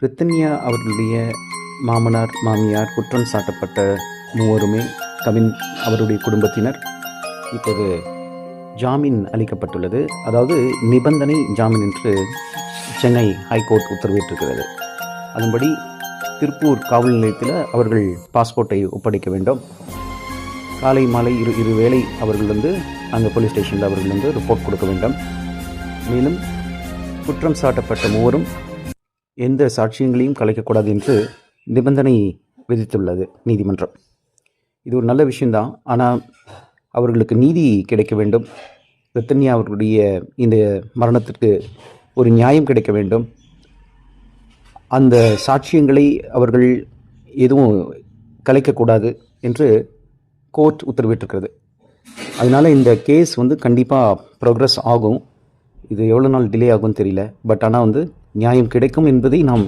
பிரித்தன்யா அவர்களுடைய மாமனார் மாமியார் குற்றம் சாட்டப்பட்ட மூவருமே கவின் அவருடைய குடும்பத்தினர் இப்போது ஜாமீன் அளிக்கப்பட்டுள்ளது. அதாவது நிபந்தனை ஜாமீன் என்று சென்னை ஹைகோர்ட் உத்தரவிட்டிருக்கிறது. அதன்படி திருப்பூர் காவல் நிலையத்தில் அவர்கள் பாஸ்போர்ட்டை ஒப்படைக்க வேண்டும். காலை மாலை இரு வேளை அவர்கள் அங்கே போலீஸ் ஸ்டேஷனில் அவர்கள் ரிப்போர்ட் கொடுக்க வேண்டும். மேலும் குற்றம் சாட்டப்பட்ட மூவரும் எந்த சாட்சியங்களையும் கலைக்கக்கூடாது என்று நிபந்தனை விதித்துள்ளது நீதிமன்றம். இது ஒரு நல்ல விஷயந்தான். ஆனால் அவர்களுக்கு நீதி கிடைக்க வேண்டும். பிரித்தன்யா அவர்களுடைய இந்த மரணத்திற்கு ஒரு நியாயம் கிடைக்க வேண்டும். அந்த சாட்சியங்களை அவர்கள் எதுவும் கலைக்கக்கூடாது என்று கோர்ட் உத்தரவிட்டிருக்கிறது. அதனால் இந்த கேஸ் கண்டிப்பாக ப்ரோக்ரஸ் ஆகும். இது எவ்வளோ நாள் டிலே ஆகும்னு தெரியல. பட் ஆனால் நியாயம் கிடைக்கும் என்பதை நாம்